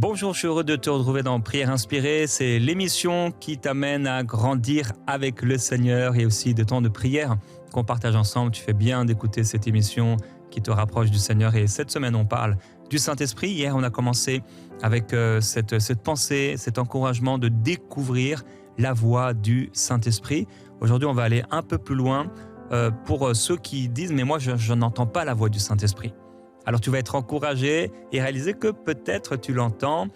Bonjour, je suis heureux de te retrouver dans Prière Inspirée. C'est l'émission qui t'amène à grandir avec le Seigneur et aussi de temps de prière qu'on partage ensemble. Tu fais bien d'écouter cette émission qui te rapproche du Seigneur. Et cette semaine, on parle du Saint-Esprit. Hier, on a commencé avec cette pensée, cet encouragement de découvrir la voix du Saint-Esprit. Aujourd'hui, on va aller un peu plus loin pour ceux qui disent « mais moi, je n'entends pas la voix du Saint-Esprit ». Alors tu vas être encouragé et réaliser que peut-être tu l'entends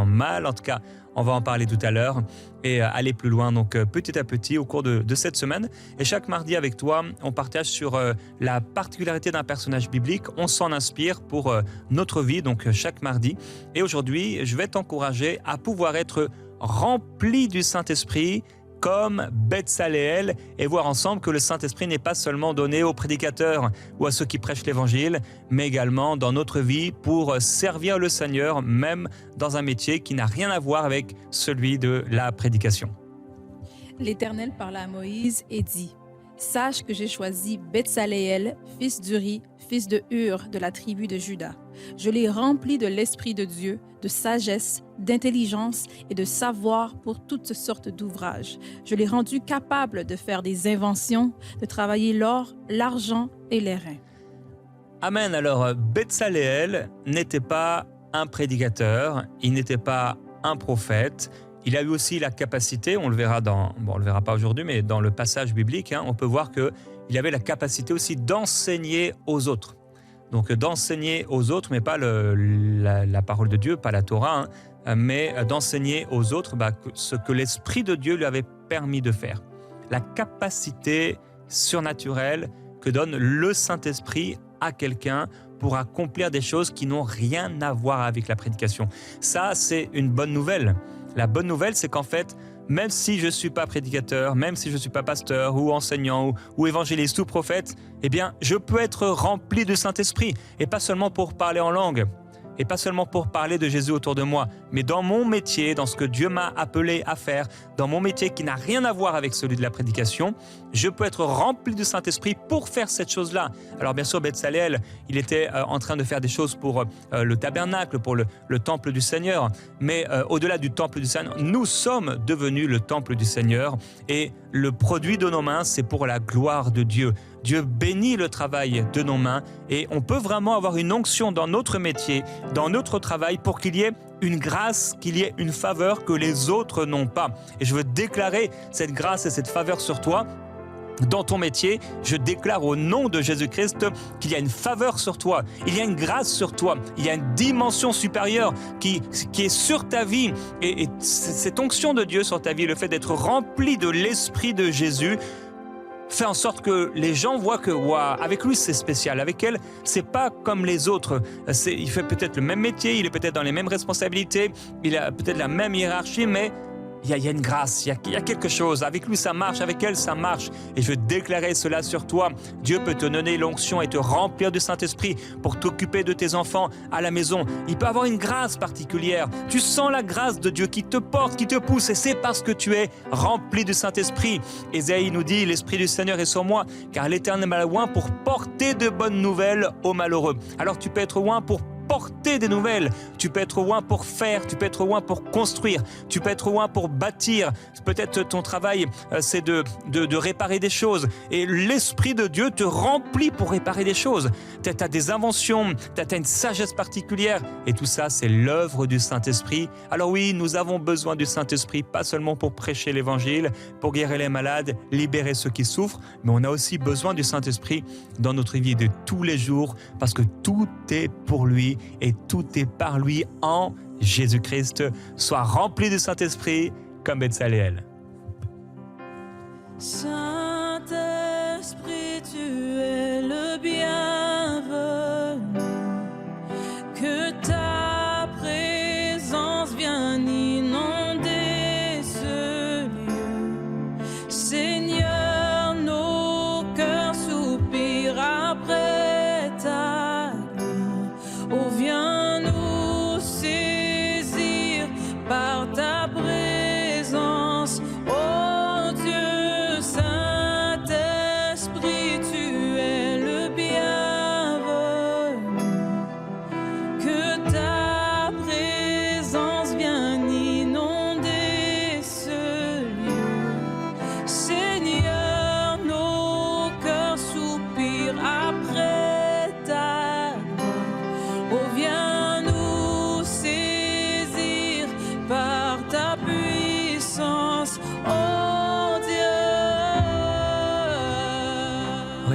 mal. En tout cas, on va en parler tout à l'heure et aller plus loin. Donc petit à petit au cours de cette semaine. Et chaque mardi avec toi, on partage sur la particularité d'un personnage biblique. On s'en inspire pour notre vie, donc chaque mardi. Et aujourd'hui, je vais t'encourager à pouvoir être rempli du Saint-Esprit comme Betsaléel et voir ensemble que le Saint-Esprit n'est pas seulement donné aux prédicateurs ou à ceux qui prêchent l'Évangile, mais également dans notre vie pour servir le Seigneur, même dans un métier qui n'a rien à voir avec celui de la prédication. L'Éternel parla à Moïse et dit : « Sache que j'ai choisi Betsaléel, fils d'Uri, fils de Hur, de la tribu de Juda. Je l'ai rempli de l'Esprit de Dieu, de sagesse, d'intelligence et de savoir pour toutes sortes d'ouvrages. Je l'ai rendu capable de faire des inventions, de travailler l'or, l'argent et les reins. » Amen. Alors, Betsaléel n'était pas un prédicateur, il n'était pas un prophète. Il a eu aussi la capacité, on le verra on le verra pas aujourd'hui, mais dans le passage biblique, on peut voir qu'il avait la capacité aussi d'enseigner aux autres. Donc d'enseigner aux autres, mais pas la parole de Dieu, pas la Torah, mais d'enseigner aux autres ce que l'Esprit de Dieu lui avait permis de faire. La capacité surnaturelle que donne le Saint-Esprit à quelqu'un pour accomplir des choses qui n'ont rien à voir avec la prédication. Ça, c'est une bonne nouvelle. La bonne nouvelle, c'est qu'en fait, même si je ne suis pas prédicateur, même si je ne suis pas pasteur ou enseignant ou évangéliste ou prophète, eh bien, je peux être rempli du Saint-Esprit. Et pas seulement pour parler en langue, et pas seulement pour parler de Jésus autour de moi, mais dans mon métier, dans ce que Dieu m'a appelé à faire, dans mon métier qui n'a rien à voir avec celui de la prédication, je peux être rempli du Saint-Esprit pour faire cette chose-là. Alors bien sûr, Betsaléel, il était en train de faire des choses pour le tabernacle, pour le temple du Seigneur, mais au-delà du temple du Seigneur, nous sommes devenus le temple du Seigneur et le produit de nos mains, c'est pour la gloire de Dieu. Dieu bénit le travail de nos mains et on peut vraiment avoir une onction dans notre métier, dans notre travail pour qu'il y ait une grâce, qu'il y ait une faveur que les autres n'ont pas. Et je veux déclarer cette grâce et cette faveur sur toi. Dans ton métier, je déclare au nom de Jésus-Christ qu'il y a une faveur sur toi, il y a une grâce sur toi, il y a une dimension supérieure qui est sur ta vie. Et cette onction de Dieu sur ta vie, le fait d'être rempli de l'Esprit de Jésus, fait en sorte que les gens voient que avec lui c'est spécial, avec elle c'est pas comme les autres. Il fait peut-être le même métier, il est peut-être dans les mêmes responsabilités, il a peut-être la même hiérarchie, mais il y a une grâce, il y a quelque chose. Avec lui, ça marche, avec elle, ça marche. Et je veux déclarer cela sur toi. Dieu peut te donner l'onction et te remplir du Saint-Esprit pour t'occuper de tes enfants à la maison. Il peut avoir une grâce particulière. Tu sens la grâce de Dieu qui te porte, qui te pousse. Et c'est parce que tu es rempli du Saint-Esprit. Ésaïe nous dit, l'Esprit du Seigneur est sur moi, car l'Éternel m'a oint pour porter de bonnes nouvelles aux malheureux. Alors tu peux être oint pour porter des nouvelles, tu peux être oint pour faire, tu peux être oint pour construire, tu peux être oint pour bâtir. Peut-être ton travail, c'est de réparer des choses. Et l'Esprit de Dieu te remplit pour réparer des choses. Tu as des inventions, tu as une sagesse particulière. Et tout ça, c'est l'œuvre du Saint-Esprit. Alors oui, nous avons besoin du Saint-Esprit, pas seulement pour prêcher l'Évangile, pour guérir les malades, libérer ceux qui souffrent, mais on a aussi besoin du Saint-Esprit dans notre vie de tous les jours, parce que tout est pour lui. Et tout est par lui en Jésus-Christ. Sois rempli du Saint-Esprit comme Betsaléel. Saint-Esprit, tu es le bienvenu. Que ta présence vienne inonder ce lieu. Seigneur, nos cœurs soupirent après ta gloire. Oh, viens nous saisir par ta présence, oh Dieu Saint.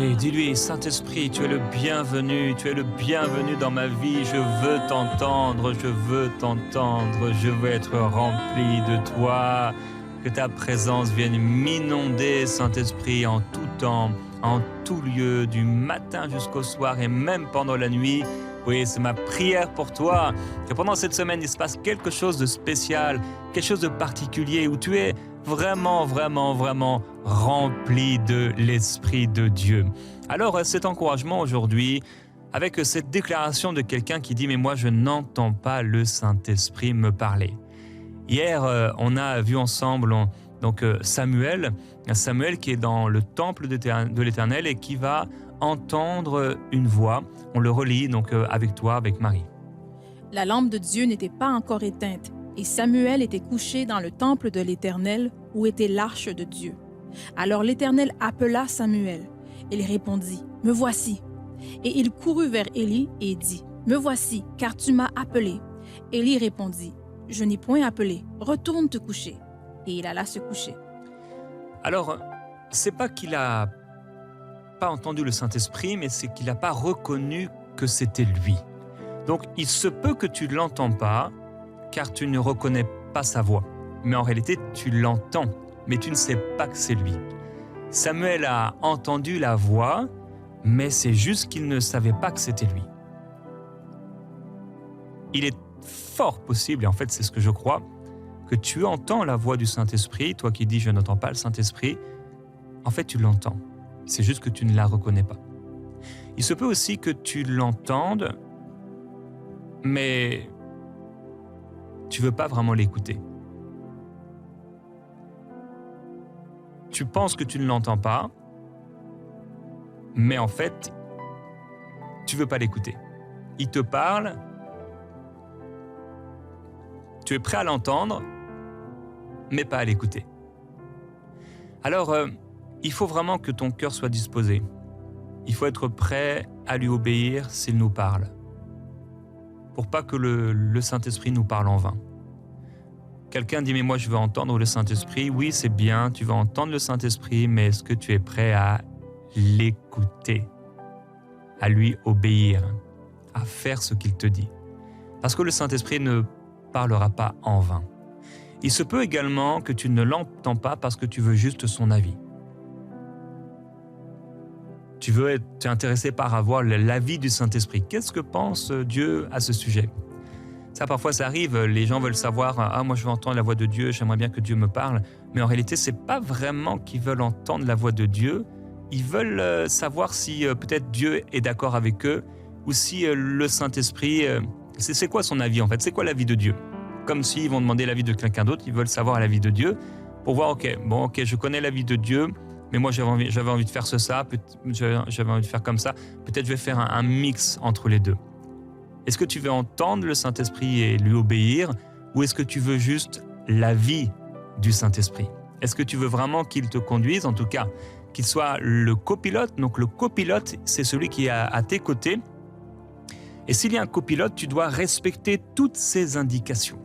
Oui, dis-lui, Saint-Esprit, tu es le bienvenu dans ma vie, je veux t'entendre, je veux être rempli de toi, que ta présence vienne m'inonder, Saint-Esprit, en tout temps, en tout lieu, du matin jusqu'au soir et même pendant la nuit. Oui, c'est ma prière pour toi, que pendant cette semaine, il se passe quelque chose de spécial, quelque chose de particulier, où tu es vraiment rempli de l'Esprit de Dieu. Alors, cet encouragement aujourd'hui, avec cette déclaration de quelqu'un qui dit « Mais moi, je n'entends pas le Saint-Esprit me parler ». Hier, on a vu ensemble Samuel qui est dans le temple de l'Éternel et qui va entendre une voix. On le relit avec toi, avec Marie. La lampe de Dieu n'était pas encore éteinte, et Samuel était couché dans le temple de l'Éternel, où était l'arche de Dieu. Alors l'Éternel appela Samuel. Il répondit, « Me voici. » Et il courut vers Élie et dit, « Me voici, car tu m'as appelé. » Élie répondit, « Je n'ai point appelé, retourne te coucher. » Et il alla se coucher. Alors, c'est pas qu'il a pas entendu le Saint-Esprit, mais c'est qu'il n'a pas reconnu que c'était lui. Donc, il se peut que tu ne l'entends pas, car tu ne reconnais pas sa voix. Mais en réalité, tu l'entends, mais tu ne sais pas que c'est lui. Samuel a entendu la voix, mais c'est juste qu'il ne savait pas que c'était lui. Il est fort possible, et en fait c'est ce que je crois, que tu entends la voix du Saint-Esprit, toi qui dis « je n'entends pas le Saint-Esprit », en fait tu l'entends, c'est juste que tu ne la reconnais pas. Il se peut aussi que tu l'entendes, mais tu ne veux pas vraiment l'écouter. Tu penses que tu ne l'entends pas, mais en fait, tu ne veux pas l'écouter. Il te parle, tu es prêt à l'entendre, mais pas à l'écouter. Alors, il faut vraiment que ton cœur soit disposé. Il faut être prêt à lui obéir s'il nous parle, pour pas que le Saint-Esprit nous parle en vain. Quelqu'un dit « mais moi je veux entendre le Saint-Esprit ». Oui, c'est bien, tu vas entendre le Saint-Esprit, mais est-ce que tu es prêt à l'écouter, à lui obéir, à faire ce qu'il te dit? Parce que le Saint-Esprit ne parlera pas en vain. Il se peut également que tu ne l'entends pas parce que tu veux juste son avis. Tu es intéressé par avoir l'avis du Saint-Esprit. Qu'est-ce que pense Dieu à ce sujet? Ça, parfois, ça arrive. Les gens veulent savoir « Ah, moi, je veux entendre la voix de Dieu, j'aimerais bien que Dieu me parle. » Mais en réalité, ce n'est pas vraiment qu'ils veulent entendre la voix de Dieu. Ils veulent savoir si peut-être Dieu est d'accord avec eux ou si le Saint-Esprit... c'est quoi son avis, en fait? C'est quoi l'avis de Dieu? Comme s'ils vont demander l'avis de quelqu'un d'autre, ils veulent savoir l'avis de Dieu pour voir « Ok, je connais l'avis de Dieu, mais moi, j'avais envie de faire j'avais envie de faire comme ça. Peut-être je vais faire un mix entre les deux. » Est-ce que tu veux entendre le Saint-Esprit et lui obéir, ou est-ce que tu veux juste l'avis du Saint-Esprit? Est-ce que tu veux vraiment qu'il te conduise, en tout cas, qu'il soit le copilote? Donc le copilote, c'est celui qui est à tes côtés. Et s'il y a un copilote, tu dois respecter toutes ses indications.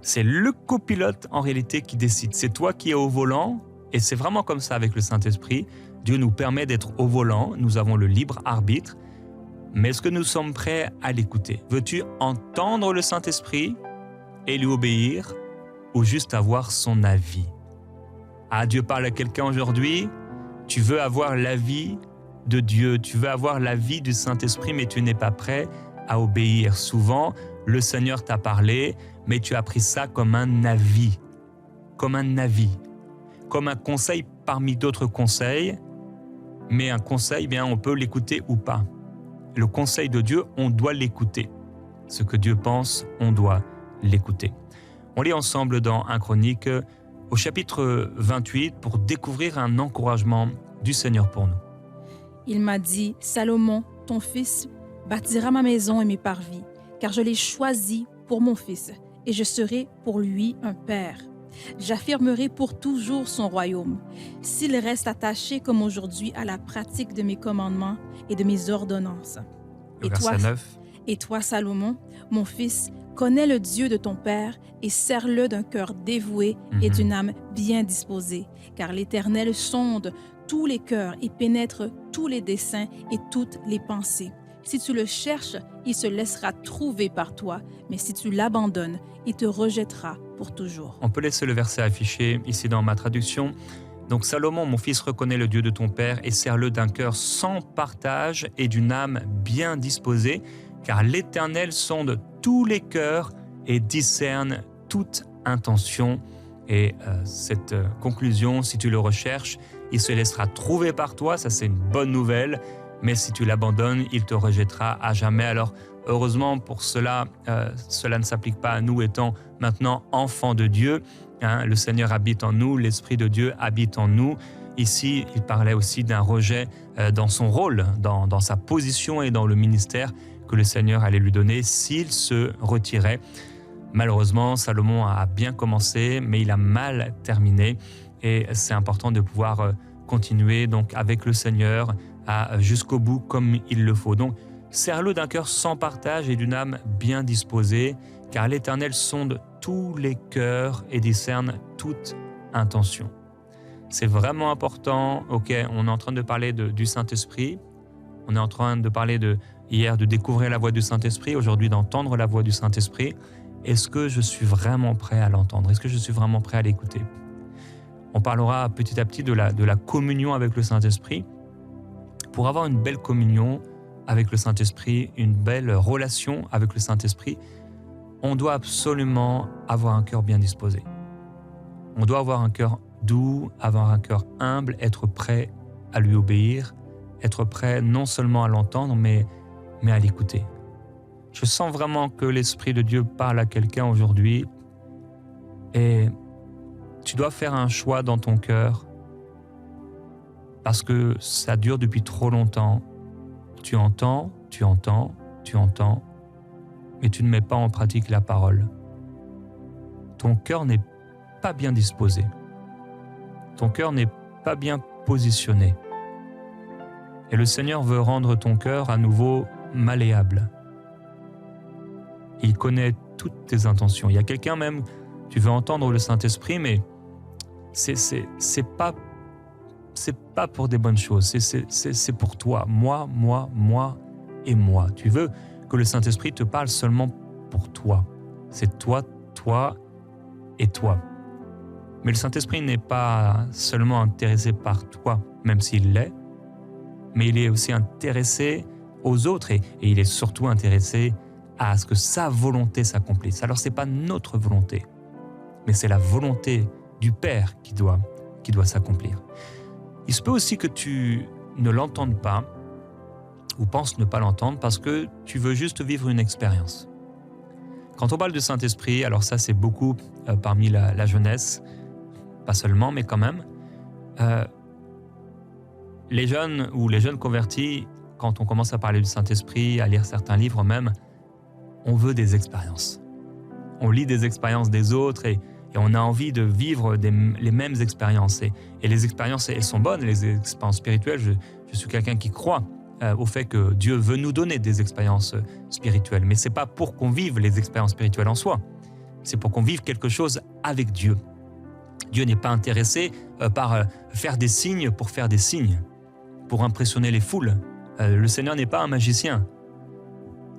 C'est le copilote, en réalité, qui décide. C'est toi qui es au volant, et c'est vraiment comme ça avec le Saint-Esprit. Dieu nous permet d'être au volant, nous avons le libre arbitre. Mais est-ce que nous sommes prêts à l'écouter? Veux-tu entendre le Saint-Esprit et lui obéir, ou juste avoir son avis? Ah, Dieu parle à quelqu'un aujourd'hui, tu veux avoir l'avis de Dieu, tu veux avoir l'avis du Saint-Esprit, mais tu n'es pas prêt à obéir. Souvent, le Seigneur t'a parlé, mais tu as pris ça comme un avis, comme un conseil parmi d'autres conseils, mais un conseil, on peut l'écouter ou pas. Le conseil de Dieu, on doit l'écouter. Ce que Dieu pense, on doit l'écouter. On lit ensemble dans 1 Chronique, au chapitre 28, pour découvrir un encouragement du Seigneur pour nous. Il m'a dit, « Salomon, ton fils, bâtira ma maison et mes parvis, car je l'ai choisi pour mon fils, et je serai pour lui un père. J'affirmerai pour toujours son royaume, s'il reste attaché comme aujourd'hui à la pratique de mes commandements et de mes ordonnances. Le verset 9. Et toi, Salomon, mon fils, Connais le Dieu de ton Père et sers-le d'un cœur dévoué et d'une âme bien disposée, car l'Éternel sonde tous les cœurs et pénètre tous les desseins et toutes les pensées. Si tu le cherches, il se laissera trouver par toi, mais si tu l'abandonnes, il te rejettera pour toujours. On peut laisser le verset affiché ici dans ma traduction. Donc Salomon, mon fils, reconnais le Dieu de ton Père et sers-le d'un cœur sans partage et d'une âme bien disposée, car l'Éternel sonde tous les cœurs et discerne toute intention. Et cette conclusion, si tu le recherches, il se laissera trouver par toi, ça c'est une bonne nouvelle, mais si tu l'abandonnes, il te rejettera à jamais. Alors heureusement pour cela, cela ne s'applique pas à nous étant maintenant enfants de Dieu. Le Seigneur habite en nous, l'Esprit de Dieu habite en nous. Ici, il parlait aussi d'un rejet dans son rôle, dans sa position et dans le ministère que le Seigneur allait lui donner s'il se retirait. Malheureusement, Salomon a bien commencé, mais il a mal terminé. Et c'est important de pouvoir continuer donc avec le Seigneur jusqu'au bout comme il le faut. Donc, sers-le d'un cœur sans partage et d'une âme bien disposée, car l'Éternel sonde tous les cœurs et discerne toute intention. C'est vraiment important. Ok, on est en train de parler du Saint-Esprit. On est en train de parler hier de découvrir la voix du Saint-Esprit, aujourd'hui d'entendre la voix du Saint-Esprit. Est-ce que je suis vraiment prêt à l'entendre? Est-ce que je suis vraiment prêt à l'écouter? On parlera petit à petit de la communion avec le Saint-Esprit. Pour avoir une belle communion avec le Saint-Esprit, une belle relation avec le Saint-Esprit, on doit absolument avoir un cœur bien disposé. On doit avoir un cœur doux, avoir un cœur humble, être prêt à lui obéir, être prêt non seulement à l'entendre, mais à l'écouter. Je sens vraiment que l'Esprit de Dieu parle à quelqu'un aujourd'hui et tu dois faire un choix dans ton cœur parce que ça dure depuis trop longtemps. Tu entends, mais tu ne mets pas en pratique la parole. Ton cœur n'est pas bien disposé. Ton cœur n'est pas bien positionné. Et le Seigneur veut rendre ton cœur à nouveau malléable. Il connaît toutes tes intentions. Il y a quelqu'un même, tu veux entendre le Saint-Esprit, mais c'est pas pour des bonnes choses. C'est pour toi. Moi et moi. Tu veux que le Saint-Esprit te parle seulement pour toi. C'est toi et toi. Mais le Saint-Esprit n'est pas seulement intéressé par toi, même s'il l'est, mais il est aussi intéressé aux autres et il est surtout intéressé à ce que sa volonté s'accomplisse. Alors ce n'est pas notre volonté, mais c'est la volonté du Père qui doit s'accomplir. Il se peut aussi que tu ne l'entendes pas ou penses ne pas l'entendre parce que tu veux juste vivre une expérience. Quand on parle du Saint-Esprit, alors ça c'est beaucoup parmi la jeunesse, pas seulement, mais quand même. Les jeunes ou les jeunes convertis, quand on commence à parler du Saint-Esprit, à lire certains livres même, on veut des expériences. On lit des expériences des autres et on a envie de vivre les mêmes expériences. Et les expériences, elles sont bonnes, les expériences spirituelles. Je suis quelqu'un qui croit au fait que Dieu veut nous donner des expériences spirituelles. Mais ce n'est pas pour qu'on vive les expériences spirituelles en soi. C'est pour qu'on vive quelque chose avec Dieu. Dieu n'est pas intéressé par faire des signes pour faire des signes, pour impressionner les foules. Le Seigneur n'est pas un magicien.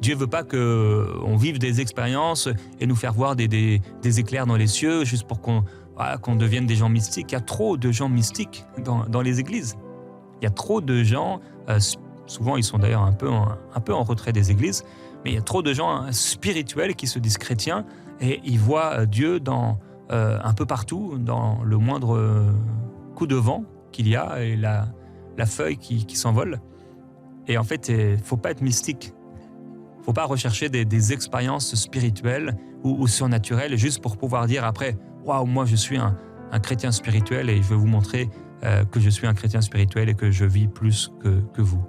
Dieu ne veut pas qu'on vive des expériences et nous faire voir des éclairs dans les cieux juste pour qu'on devienne des gens mystiques. Il y a trop de gens mystiques dans les églises. Il y a trop de gens, souvent ils sont d'ailleurs un peu en retrait des églises, mais il y a trop de gens spirituels qui se disent chrétiens et ils voient Dieu un peu partout, dans le moindre coup de vent qu'il y a et la feuille qui s'envole. Et en fait, il ne faut pas être mystique. Il ne faut pas rechercher des expériences spirituelles ou surnaturelles juste pour pouvoir dire après « Waouh, moi je suis un chrétien spirituel et je vais vous montrer que je suis un chrétien spirituel et que je vis plus que vous. »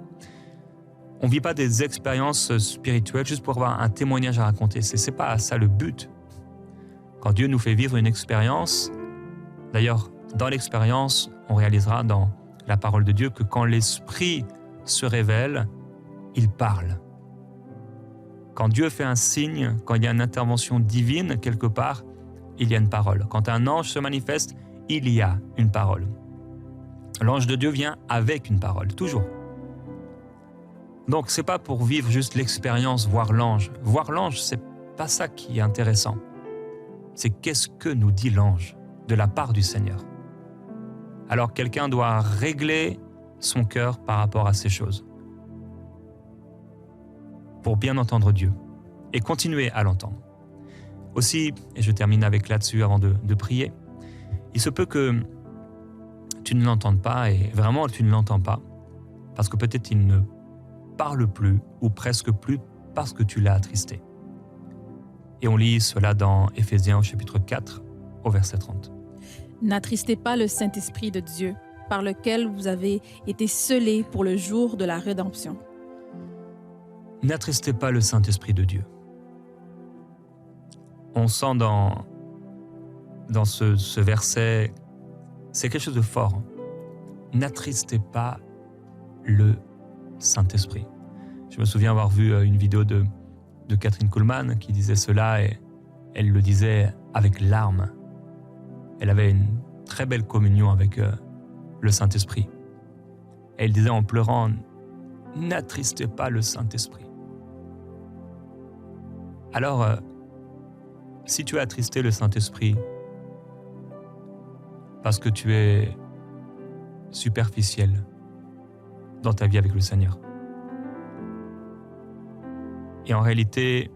On ne vit pas des expériences spirituelles juste pour avoir un témoignage à raconter. Ce n'est pas ça le but. Quand Dieu nous fait vivre une expérience, d'ailleurs, dans l'expérience, on réalisera dans la parole de Dieu que quand l'Esprit se révèle, il parle. Quand Dieu fait un signe, quand il y a une intervention divine quelque part, il y a une parole. Quand un ange se manifeste, il y a une parole. L'ange de Dieu vient avec une parole, toujours. Donc, ce n'est pas pour vivre juste l'expérience, voir l'ange. Voir l'ange, ce n'est pas ça qui est intéressant. C'est qu'est-ce que nous dit l'ange de la part du Seigneur. Alors, quelqu'un doit régler son cœur par rapport à ces choses pour bien entendre Dieu et continuer à l'entendre. Aussi, et je termine avec là-dessus avant de prier, il se peut que tu ne l'entendes pas et vraiment tu ne l'entends pas parce que peut-être il ne parle plus ou presque plus parce que tu l'as attristé. Et on lit cela dans Éphésiens au chapitre 4 au verset 30. N'attristez pas le Saint-Esprit de Dieu, par lequel vous avez été scellés pour le jour de la rédemption. N'attristez pas le Saint-Esprit de Dieu. On sent dans ce verset, c'est quelque chose de fort. N'attristez pas le Saint-Esprit. Je me souviens avoir vu une vidéo de Catherine Kuhlman qui disait cela et elle le disait avec larmes. Elle avait une très belle communion avec le Saint-Esprit. Et elle disait en pleurant, n'attristez pas le Saint-Esprit. Alors, si tu as attristé le Saint-Esprit parce que tu es superficiel dans ta vie avec le Seigneur, et en réalité,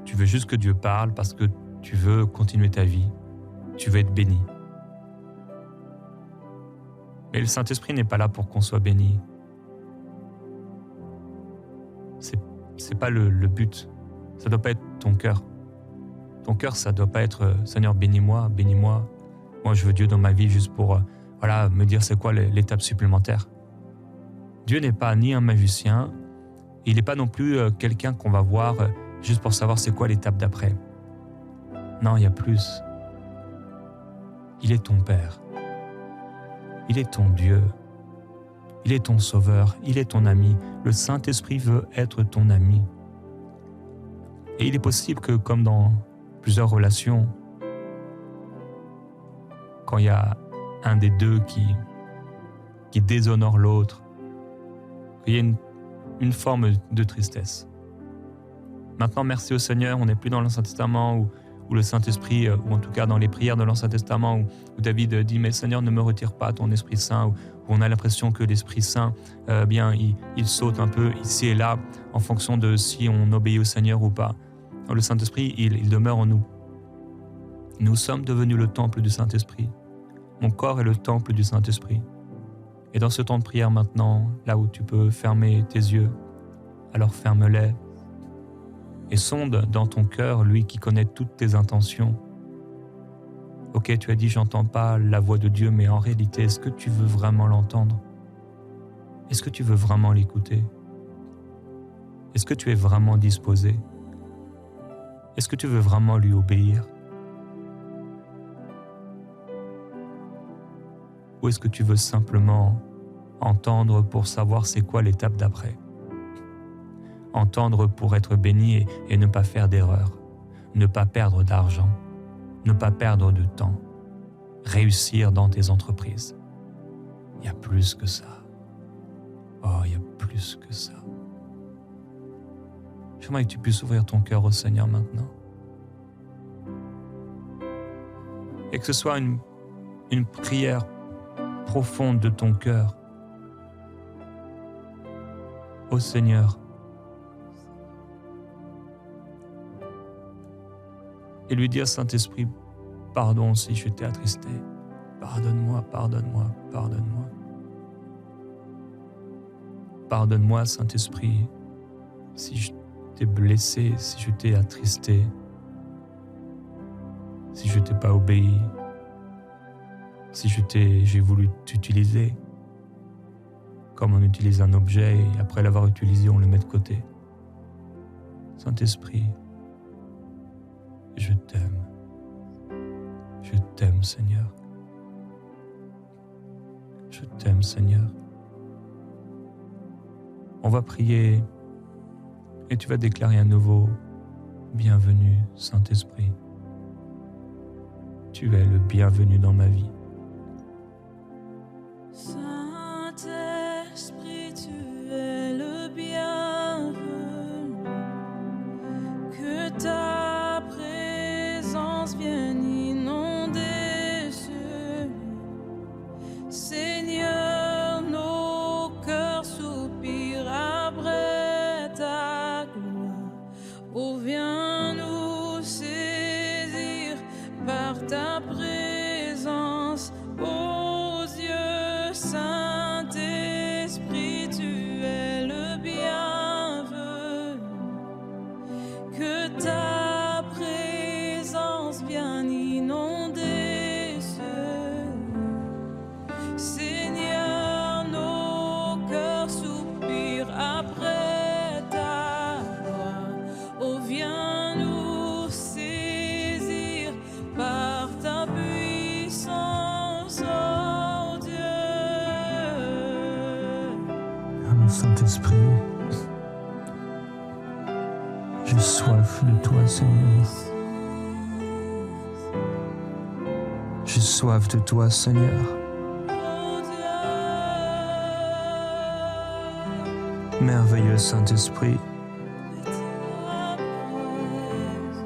tu veux juste que Dieu parle parce que tu veux continuer ta vie, tu veux être béni. Mais le Saint-Esprit n'est pas là pour qu'on soit béni. C'est pas le but. Ça doit pas être ton cœur. Ton cœur, ça doit pas être Seigneur, bénis-moi, bénis-moi. Moi, je veux Dieu dans ma vie juste pour me dire c'est quoi l'étape supplémentaire. Dieu n'est pas ni un magicien, il n'est pas non plus quelqu'un qu'on va voir juste pour savoir c'est quoi l'étape d'après. Non, il y a plus. Il est ton Père. Il est ton Dieu. Il est ton Sauveur. Il est ton ami. Le Saint-Esprit veut être ton ami. Et il est possible que, comme dans plusieurs relations, quand il y a un des deux qui déshonore l'autre, il y a une forme de tristesse. Maintenant, merci au Seigneur, on n'est plus dans l'Ancien Testament où le Saint-Esprit, ou en tout cas dans les prières de l'Ancien Testament, où David dit « Mais Seigneur, ne me retire pas ton Esprit Saint », où on a l'impression que l'Esprit Saint, il saute un peu ici et là en fonction de si on obéit au Seigneur ou pas. Le Saint-Esprit, il demeure en nous. Nous sommes devenus le temple du Saint-Esprit. Mon corps est le temple du Saint-Esprit. Et dans ce temps de prière maintenant, là où tu peux fermer tes yeux, alors ferme-les. Et sonde dans ton cœur, lui qui connaît toutes tes intentions. Ok, tu as dit, j'entends pas la voix de Dieu, mais en réalité, est-ce que tu veux vraiment l'entendre? Est-ce que tu veux vraiment l'écouter? Est-ce que tu es vraiment disposé? Est-ce que tu veux vraiment lui obéir? Ou est-ce que tu veux simplement entendre pour savoir c'est quoi l'étape d'après? Entendre pour être béni et ne pas faire d'erreur, ne pas perdre d'argent, ne pas perdre de temps, réussir dans tes entreprises. Il y a plus que ça. Oh, il y a plus que ça. J'aimerais que tu puisses ouvrir ton cœur au Seigneur maintenant. Et que ce soit une prière profonde de ton cœur au Seigneur. Et lui dire, Saint-Esprit, pardon si je t'ai attristé. Pardonne-moi, pardonne-moi, pardonne-moi. Pardonne-moi, Saint-Esprit, si je t'ai blessé, si je t'ai attristé, si je t'ai pas obéi, si j'ai voulu t'utiliser comme on utilise un objet et après l'avoir utilisé, on le met de côté. Saint-Esprit, je t'aime. Je t'aime, Seigneur. Je t'aime, Seigneur. On va prier Et tu vas déclarer à nouveau, bienvenue Saint-Esprit. Tu es le bienvenu dans ma vie. Saint-Esprit, tu es le bienvenu. Que ta présence vienne inonder ce lieu. Seigneur, nos cœurs soupirent après ta gloire. Oh, viens nous saisir par ta présence. Ô Dieu, Saint-Esprit, tu es le bienvenu. Que ta présence vienne inonder ce lieu. Seigneur, nos cœurs soupirent après ta gloire. Oh, viens nous saisir par ta puissance, oh Dieu. Mon Saint-Esprit, j'ai soif de toi, Seigneur. J'ai soif de toi, Seigneur. Oh Dieu, Merveilleux Saint-Esprit, ta présence.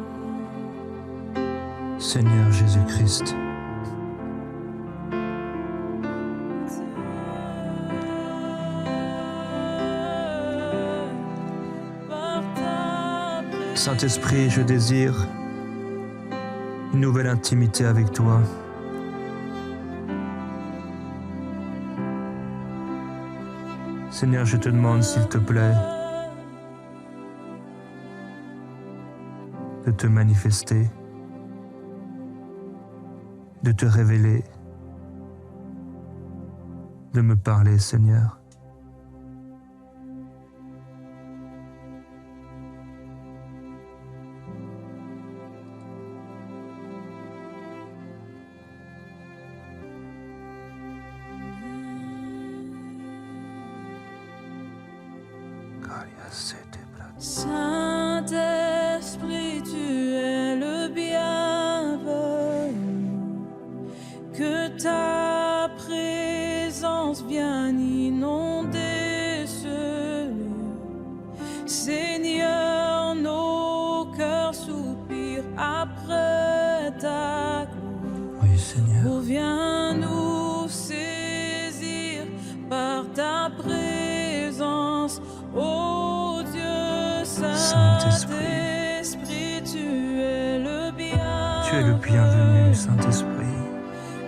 Seigneur Jésus-Christ. Par ta Saint-Esprit, je désire une nouvelle intimité avec toi. Seigneur, je te demande, s'il te plaît, de te manifester, de te révéler, de me parler, Seigneur. Saint-Esprit, tu es le bienvenu. Que ta présence vienne inonder ce lieu. Seigneur, nos cœurs soupirent après ta gloire. Oui, Seigneur. Oh, viens nous saisir par ta présence, ô Dieu Saint-Esprit, tu es le bienvenu. Tu es le bienvenu, Saint-Esprit.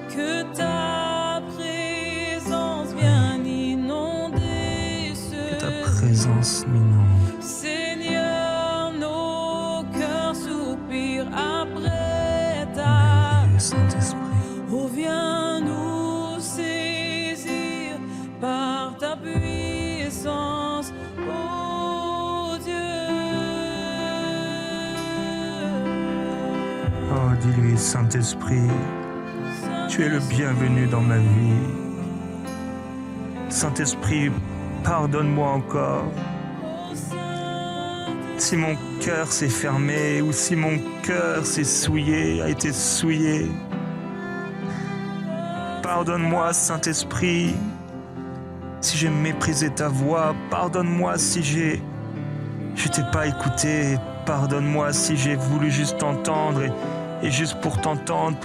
Que ta présence vienne inonder ce Que ta présence m'inonde. Seigneur, nos cœurs soupirent après ta Merveilleux Saint-Esprit. Oh, viens nous saisir par ta puissance, oh Dieu. Oh, dis-lui, Saint-Esprit, tu es le bienvenu dans ma vie. Saint-Esprit, pardonne-moi encore Oh, Saint, si mon cœur s'est fermé ou si mon cœur s'est souillé, a été souillé. Pardonne-moi, Saint-Esprit, si j'ai méprisé ta voix. Pardonne-moi si je t'ai pas écouté. Pardonne-moi si j'ai voulu juste t'entendre et juste pour t'entendre,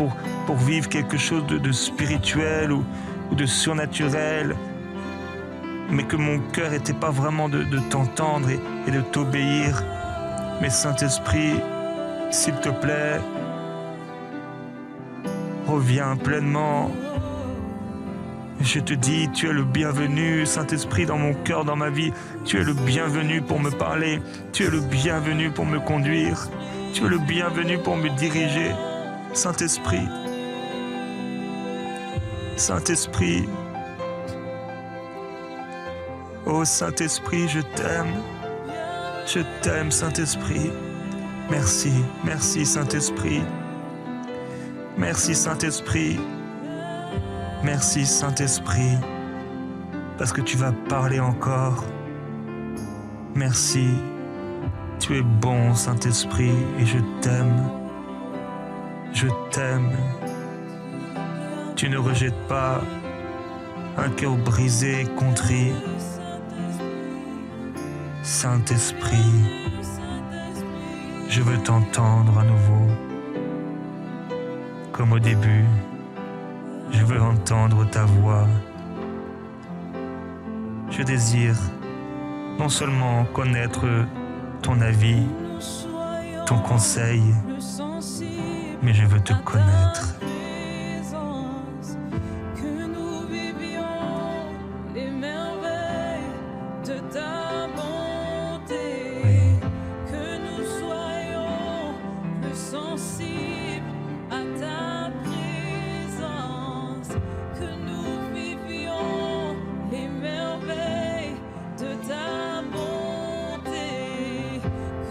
pour vivre quelque chose de spirituel ou de surnaturel, mais que mon cœur n'était pas vraiment de t'entendre et de t'obéir. Mais Saint-Esprit, s'il te plaît, reviens pleinement. Je te dis, tu es le bienvenu, Saint-Esprit, dans mon cœur, dans ma vie. Tu es le bienvenu pour me parler. Tu es le bienvenu pour me conduire. Tu es le bienvenu pour me diriger. Saint-Esprit. Saint-Esprit. Oh Saint-Esprit, je t'aime. Je t'aime, Saint-Esprit. Merci, merci, Saint-Esprit. Merci, Saint-Esprit. Merci, Saint-Esprit, parce que tu vas parler encore. Merci, Tu es bon, Saint-Esprit, et je t'aime. Je t'aime. Tu ne rejettes pas un cœur brisé et contrit. Saint-Esprit, je veux t'entendre à nouveau. Comme au début, je veux entendre ta voix. Je désire non seulement connaître ton avis, ton conseil, mais je veux te connaître. Que nous vivions les merveilles de ta bonté, Oui. que nous soyons plus sensibles à ta présence, que nous vivions les merveilles de ta bonté,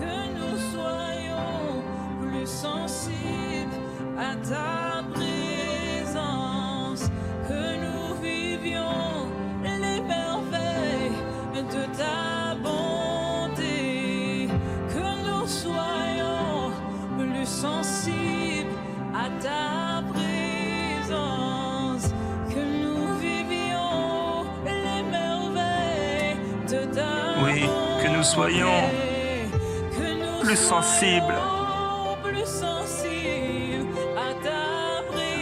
que nous soyons plus sensibles à ta présence, que nous vivions les merveilles de ta bonté, que nous soyons plus sensibles à ta présence, que nous vivions les merveilles de ta Oui, que nous soyons que nous plus sensibles. soyons plus sensibles à ta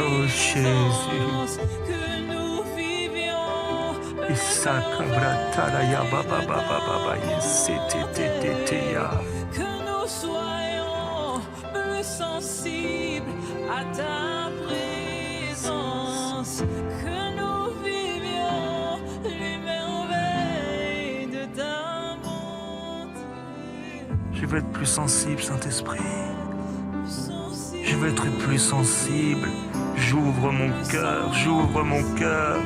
Oh Jésus. présence, que nous vivions Isakabratalaya baba baba baba yeseteteteteya. que nous soyons plus sensibles à ta présence, que nous vivions les merveilles de ta bonté. Je veux être plus sensible, Saint-Esprit. Plus sensible, Je veux être plus sensible. J'ouvre mon cœur, j'ouvre mon cœur.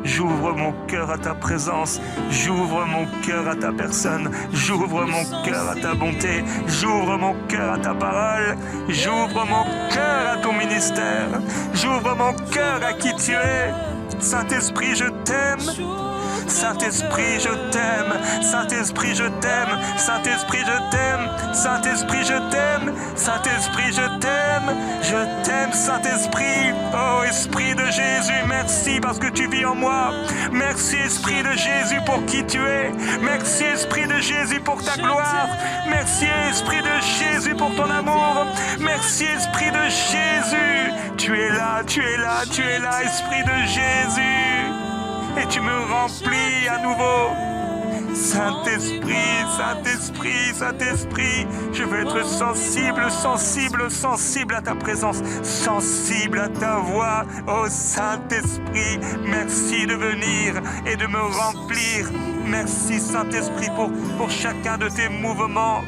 J'ouvre mon cœur à ta présence. J'ouvre mon cœur à ta personne. J'ouvre mon cœur à ta bonté. J'ouvre mon cœur à ta parole. J'ouvre mon cœur à ton ministère. J'ouvre mon cœur à qui tu es. Saint-Esprit, je t'aime. Saint-Esprit, je t'aime. Saint-Esprit, je t'aime. Saint-Esprit, je t'aime. Saint-Esprit, je t'aime. Saint-Esprit, je t'aime. Je t'aime, Saint-Esprit. Oh, Esprit de Jésus, merci parce que tu vis en moi. Merci, Esprit de Jésus, pour qui tu es. Merci, Esprit de Jésus, pour ta gloire. Merci, Esprit de Jésus, pour ton amour. Merci, Esprit de Jésus. Tu es là, tu es là, tu es là, Esprit de Jésus. Et tu me remplis à nouveau. Saint-Esprit, Saint-Esprit, Saint-Esprit, je veux être sensible, sensible, sensible à ta présence, sensible à ta voix. Oh Saint-Esprit, merci de venir et de me remplir. Merci Saint-Esprit pour chacun de tes mouvements,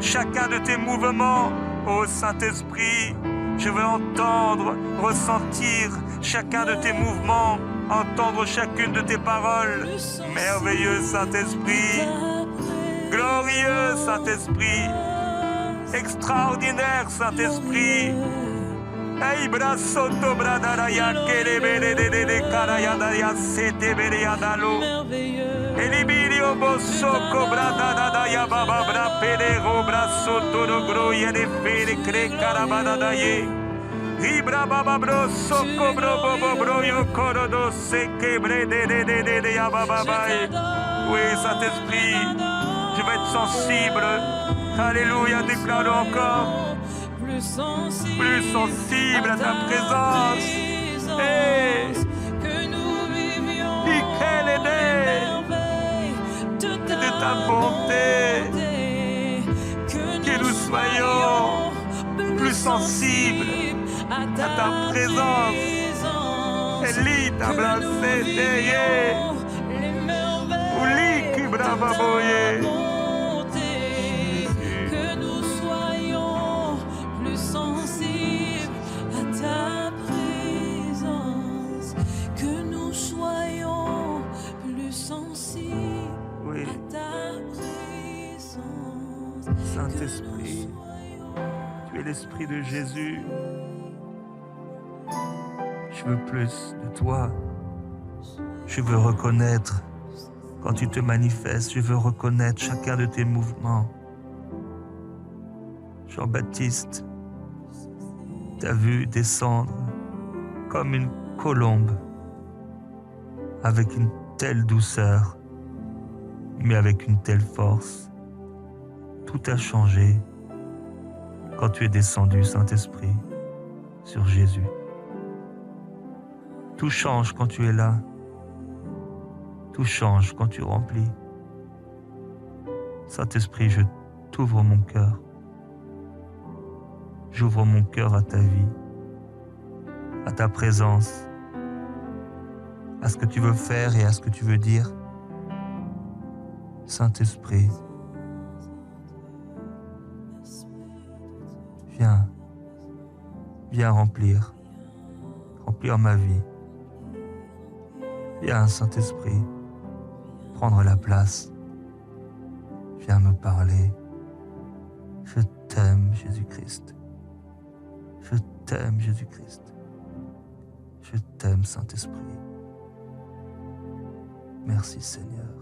chacun de tes mouvements. Oh Saint-Esprit, je veux entendre, ressentir chacun de tes mouvements, entendre chacune de tes paroles. Merveilleux Saint-Esprit, glorieux Saint-Esprit, extraordinaire Saint-Esprit. Ei brasoto bradaraya kerebelelele karayadaya setebeleyadalo. Elibirio bosoko bradadaya baba bra pelero brasoto no groya de fere kre karabadadaye. Ibra baba bro soko bro bobo bro yo korodo se kebre de ya baba bye. Oui, Saint-Esprit, je vais être sensible. Alléluia, déclare encore. Plus sensible à ta présence. Hey, que nous vivions de ta bonté, que nous soyons plus sensibles à ta présence. Elita blasete, Uli qui brava boye. Que nous soyons plus sensibles à ta présence, que nous soyons plus sensibles Oui, à ta présence. Saint-Esprit, tu es l'Esprit de Jésus. Je veux plus de toi. Je veux reconnaître quand tu te manifestes. Je veux reconnaître chacun de tes mouvements. Jean-Baptiste t'a vu descendre comme une colombe, avec une telle douceur, mais avec une telle force. Tout a changé quand tu es descendu, Saint-Esprit, sur Jésus. Tout change quand tu es là. Tout change quand tu remplis. Saint-Esprit, je t'ouvre mon cœur. J'ouvre mon cœur à ta vie, à ta présence, à ce que tu veux faire et à ce que tu veux dire. Saint-Esprit, viens remplir ma vie. Viens, Saint-Esprit, prendre la place. Viens me parler. Je t'aime, Jésus-Christ. Je t'aime, Jésus-Christ. Je t'aime, Saint-Esprit. Merci, Seigneur.